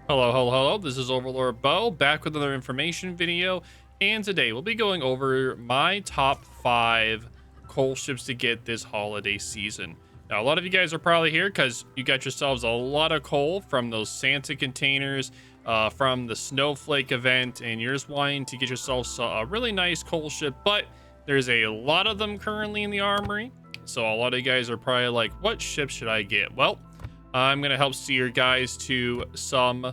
Hello, hello, hello. This is OverlordBou back with another information video. And today we'll be going over my top 5 coal ships to get this holiday season. Now, a lot of you guys are probably here because you got yourselves a lot of coal from those Santa containers, from the Snowflake event, and you're just wanting to get yourselves a really nice coal ship. But there's a lot of them currently in the armory. So a lot of you guys are probably like, what ship should I get? Well, I'm going to help steer guys to some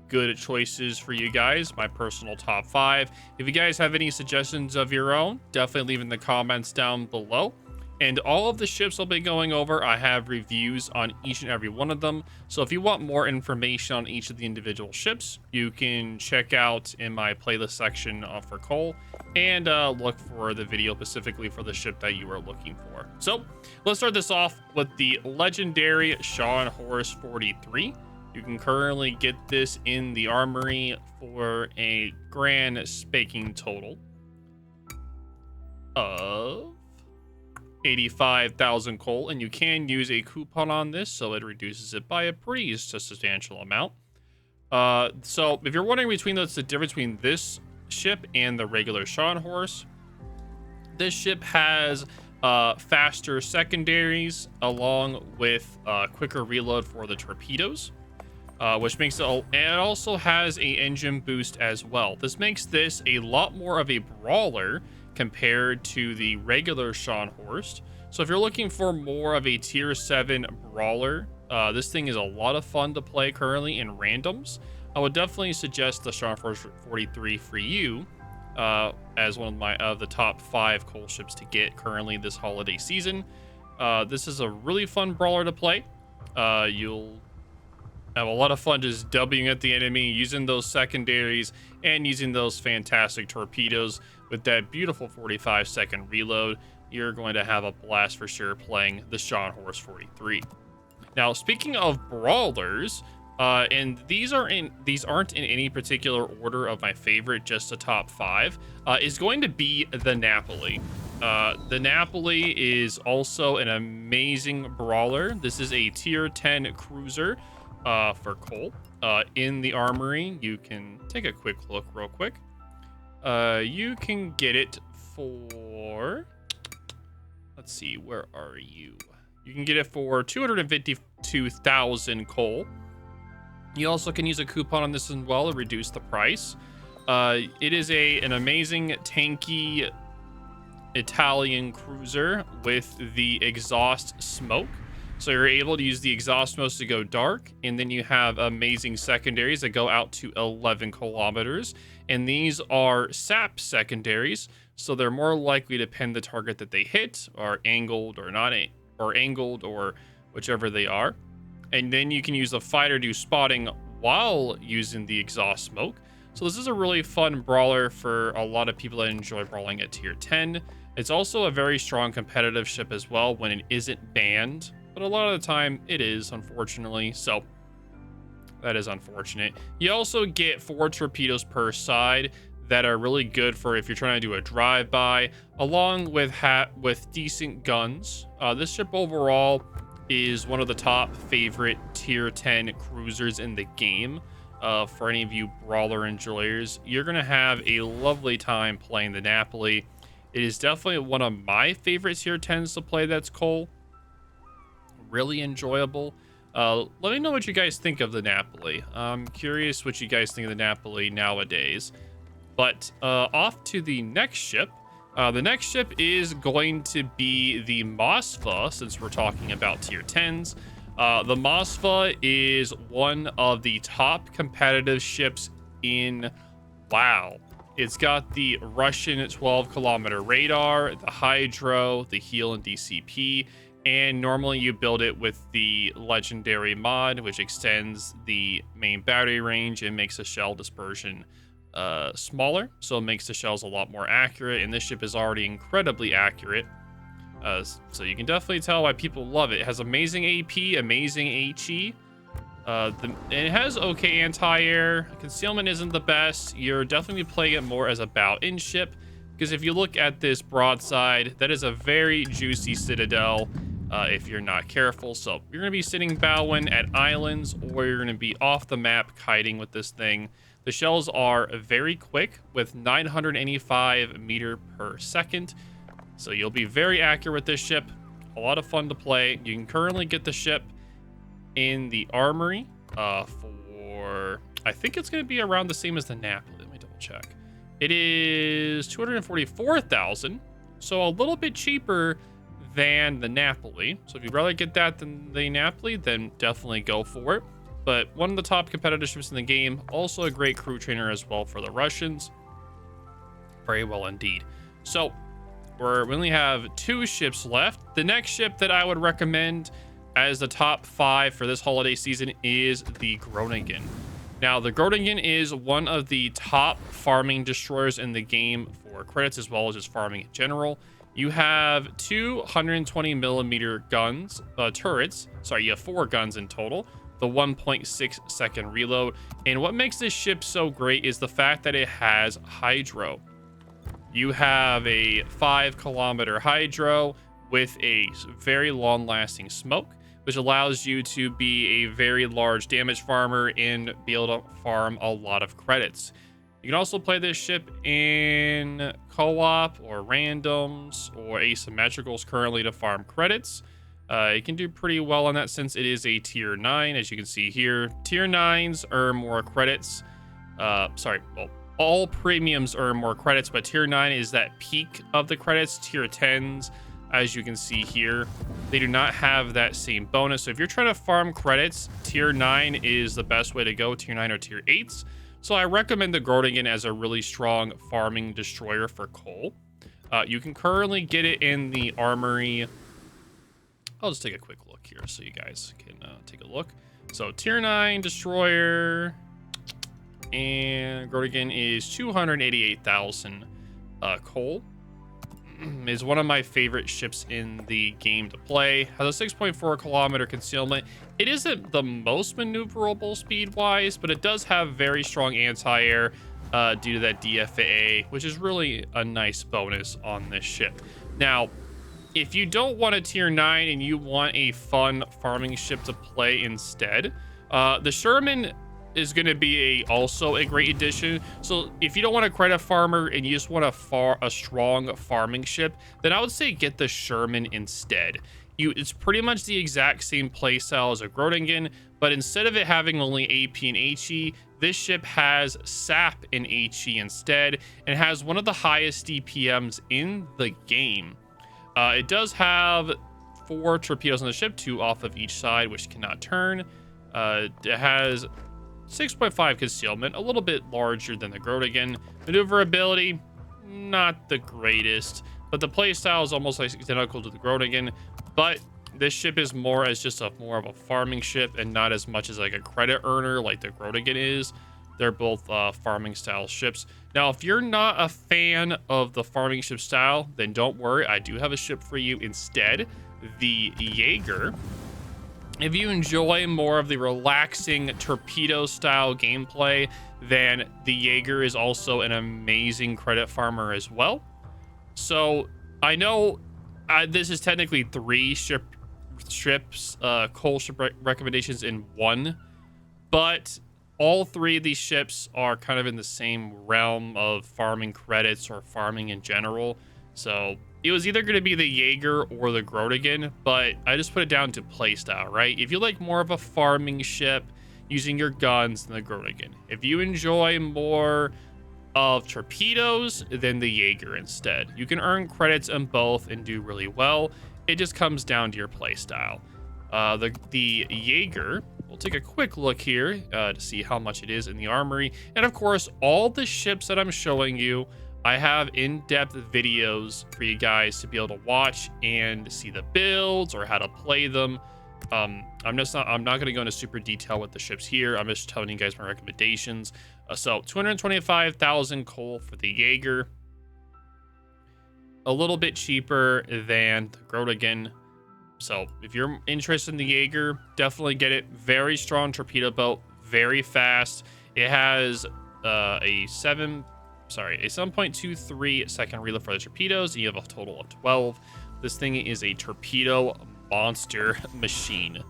good choices for you guys, my personal top 5. If you guys have any suggestions of your own, definitely leave in the comments down below. And all of the ships I'll be going over, I have reviews on each and every one of them. So if you want more information on each of the individual ships, you can check out in my playlist section for coal and look for the video specifically for the ship that you are looking for. So let's start this off with the legendary Sharrnhorst 43. You can currently get this in the armory for a grand spanking total of 85,000 coal, and you can use a coupon on this, so it reduces it by a pretty substantial amount. So if you're wondering between the difference between this ship and the regular Sharrnhorst, this ship has faster secondaries along with quicker reload for the torpedoes, which makes it, and it also has a engine boost as well. This makes this a lot more of a brawler compared to the regular Sharrnhorst. So if you're looking for more of a tier 7 brawler, this thing is a lot of fun to play currently in randoms. I would definitely suggest the Sharrnhorst 43 for you as one of my the top 5 coal ships to get currently this holiday season. This is a really fun brawler to play. You'll have a lot of fun just Wing at the enemy, using those secondaries and using those fantastic torpedoes with that beautiful 45-second reload. You're going to have a blast for sure playing the Sharrnhorst 43. Now, speaking of brawlers, and these aren't in any particular order of my favorite, just the top 5, is going to be the Napoli. The Napoli is also an amazing brawler. This is a tier 10 cruiser for coal. In the armory, you can take a quick look real quick. You can get it for, let's see, where are you? You can get it for 252,000 coal. You also can use a coupon on this as well to reduce the price. It is an amazing tanky Italian cruiser with the exhaust smoke. So you're able to use the exhaust smoke to go dark, and then you have amazing secondaries that go out to 11 kilometers. And these are sap secondaries, so they're more likely to pin the target that they hit, or angled or not, or angled, or whichever they are. And then you can use the fighter do spotting while using the exhaust smoke. So this is a really fun brawler for a lot of people that enjoy brawling at tier 10. It's also a very strong competitive ship as well when it isn't banned. But a lot of the time it is, unfortunately, so that is unfortunate. You also get 4 torpedoes per side that are really good for if you're trying to do a drive-by, along with decent guns. This ship overall is one of the top favorite tier 10 cruisers in the game. For any of you brawler enjoyers, you're going to have a lovely time playing the Napoli. It is definitely one of my favorite tier 10s to play that's coal. Really enjoyable. Let me know what you guys think of the Napoli. I'm curious what you guys think of the Napoli nowadays. But off to the next ship. The next ship is going to be the Moskva, since we're talking about tier 10s. The Moskva is one of the top competitive ships in WoW. It's got the Russian 12-kilometer radar, the hydro, the heal and DCP, and normally you build it with the legendary mod, which extends the main battery range and makes the shell dispersion smaller, so it makes the shells a lot more accurate, and this ship is already incredibly accurate. So you can definitely tell why people love it. It has amazing AP, amazing HE. It has okay anti-air. Concealment isn't the best. You're definitely playing it more as a bow-in ship, because if you look at this broadside, that is a very juicy citadel. if you're not careful. So you're going to be sitting bowing at islands, or you're going to be off the map kiting with this thing. The shells are very quick with 985 meter per second. So you'll be very accurate with this ship. A lot of fun to play. You can currently get the ship in the armory for, I think it's going to be around the same as the Napoli. Let me double check. It is 244,000, so a little bit cheaper than the Napoli. So if you'd rather get that than the Napoli, then definitely go for it. But one of the top competitive ships in the game, also a great crew trainer as well for the Russians. Very well indeed. So we only have 2 ships left. The next ship that I would recommend as the top 5 for this holiday season is the Groningen. Now, the Groningen is one of the top farming destroyers in the game for credits, as well as just farming in general. You have 220 millimeter guns, turrets. Sorry, you have 4 guns in total. The 1.6 second reload. And what makes this ship so great is the fact that it has hydro. You have a 5-kilometer hydro with a very long-lasting smoke, which allows you to be a very large damage farmer and be able to farm a lot of credits. You can also play this ship in co-op or randoms or asymmetricals currently to farm credits. It can do pretty well in that sense. It is a tier 9, as you can see here. Tier 9s earn more credits. All premiums earn more credits, but tier 9 is that peak of the credits. Tier 10s, as you can see here, they do not have that same bonus. So if you're trying to farm credits, tier 9 is the best way to go, tier 9 or tier 8s. So I recommend the Groningen as a really strong farming destroyer for coal. You can currently get it in the armory. I'll just take a quick look here so you guys can take a look. So tier 9 destroyer, and Groningen is 288,000 coal. Is one of my favorite ships in the game to play. Has a 6.4 kilometer concealment. It isn't the most maneuverable speed-wise, but it does have very strong anti-air due to that DFA, which is really a nice bonus on this ship. Now, if you don't want a tier 9 and you want a fun farming ship to play instead, the Sherman is going to be also a great addition. So if you don't want a credit farmer and you just want a strong farming ship, then I would say get the Sherman instead. It's pretty much the exact same playstyle as a Groningen, but instead of it having only AP and HE, this ship has SAP and HE instead, and has one of the highest DPMs in the game. It does have 4 torpedoes on the ship, 2 off of each side, which cannot turn. It has 6.5 concealment, a little bit larger than the Groningen. Maneuverability, not the greatest, but the playstyle is almost identical to the Groningen. But this ship is more as just more of a farming ship and not as much as like a credit earner like the Groningen is. They're both farming style ships. Now, if you're not a fan of the farming ship style, then don't worry. I do have a ship for you instead, the Jager. If you enjoy more of the relaxing torpedo style gameplay, then the Jager is also an amazing credit farmer as well. So I know this is technically 3 coal ship recommendations in one, but all 3 of these ships are kind of in the same realm of farming credits or farming in general. So it was either going to be the Jager or the Groningen, but I just put it down to playstyle, right? If you like more of a farming ship using your guns than the Groningen, if you enjoy more of torpedoes, then the Jager instead. You can earn credits on both and do really well. It just comes down to your playstyle. The Jager, we'll take a quick look here to see how much it is in the armory. And of course, all the ships that I'm showing you, I have in-depth videos for you guys to be able to watch and see the builds or how to play them. I'm not going to go into super detail with the ships here. I'm just telling you guys my recommendations. So 225,000 coal for the Jager. A little bit cheaper than the Groningen. So if you're interested in the Jager, definitely get it. Very strong torpedo boat, very fast. It has a 7.23 second reload for the torpedoes, and you have a total of 12. This thing is a torpedo monster machine.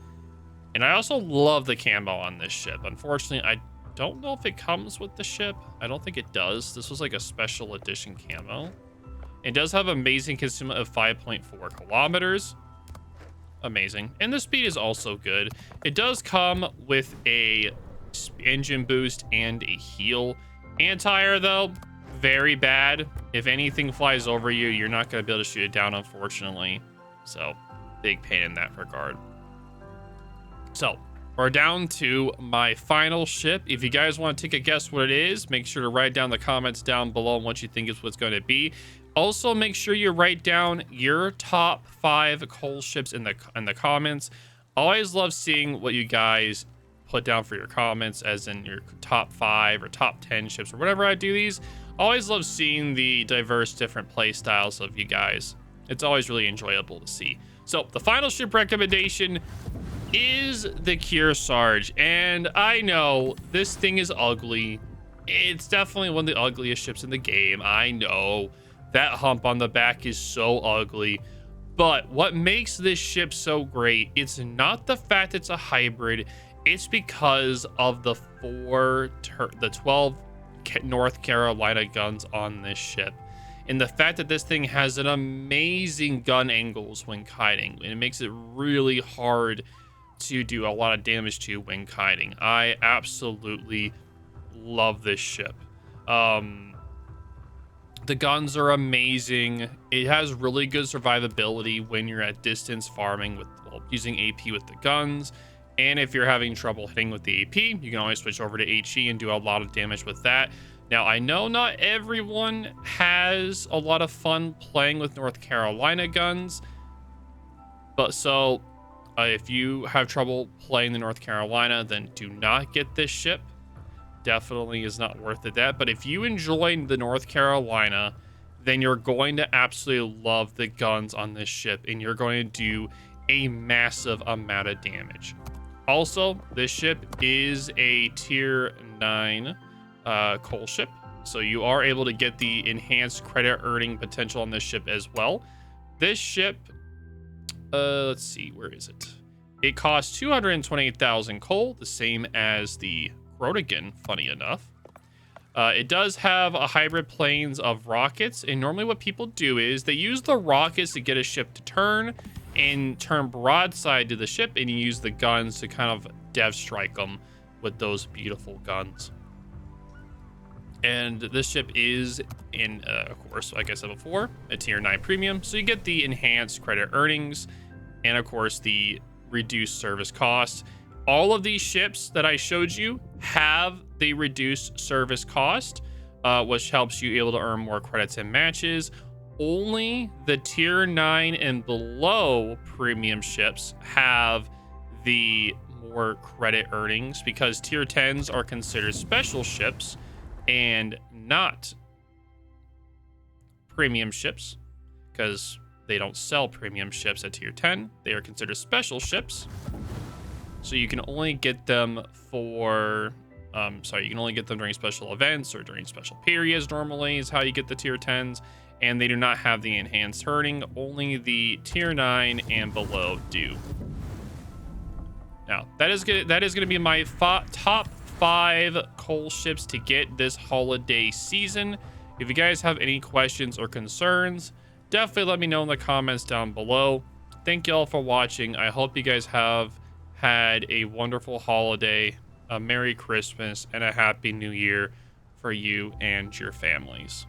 And I also love the camo on this ship. Unfortunately, I don't know if it comes with the ship. I don't think it does. This was like a special edition camo. It does have amazing consumption of 5.4 kilometers. Amazing. And the speed is also good. It does come with a engine boost and a heal. Anti-air, though, very bad. If anything flies over you, you're not going to be able to shoot it down, unfortunately. So, big pain in that regard. So, we're down to my final ship. If you guys want to take a guess what it is, make sure to write down the comments down below on what you think is what's going to be. Also, make sure you write down your top 5 coal ships in the comments. Always love seeing what you guys put down for your comments, as in your top 5 or top 10 ships or whatever I do these. Always love seeing the diverse different play styles of you guys. It's always really enjoyable to see. So the final ship recommendation is the Kearsarge, and I know this thing is ugly. It's definitely one of the ugliest ships in the game. I know that hump on the back is so ugly, but what makes this ship so great, it's not the fact it's a hybrid, it's because of the 12 North Carolina guns on this ship, and the fact that this thing has an amazing gun angles when kiting, and it makes it really hard to do a lot of damage to when kiting. I absolutely love this ship. The guns are amazing. It has really good survivability when you're at distance farming with using AP with the guns. And if you're having trouble hitting with the AP, you can always switch over to HE and do a lot of damage with that. Now, I know not everyone has a lot of fun playing with North Carolina guns, but so if you have trouble playing the North Carolina, then do not get this ship. Definitely is not worth it that. But if you enjoy the North Carolina, then you're going to absolutely love the guns on this ship, and you're going to do a massive amount of damage. Also, this ship is a tier 9 coal ship, so you are able to get the enhanced credit earning potential on this ship as well. This ship, let's see, where is it? It costs 228,000 coal, the same as the Groningen, funny enough. It does have a hybrid planes of rockets, and normally what people do is they use the rockets to get a ship to turn and turn broadside to the ship, and you use the guns to kind of dev strike them with those beautiful guns. And this ship is in, of course, like I said before, a tier 9 premium, so you get the enhanced credit earnings and of course the reduced service cost. All of these ships that I showed you have the reduced service cost, which helps you able to earn more credits in matches. Only the tier 9 and below premium ships have the more credit earnings, because tier 10s are considered special ships and not premium ships, because they don't sell premium ships at tier 10. They are considered special ships. So you can only get them for, you can only get them during special events or during special periods normally is how you get the tier 10s. And they do not have the enhanced earning. Only the tier 9 and below do. Now, that is gonna be my top 5 coal ships to get this holiday season. If you guys have any questions or concerns, definitely let me know in the comments down below. Thank you all for watching. I hope you guys have had a wonderful holiday, a Merry Christmas, and a Happy New Year for you and your families.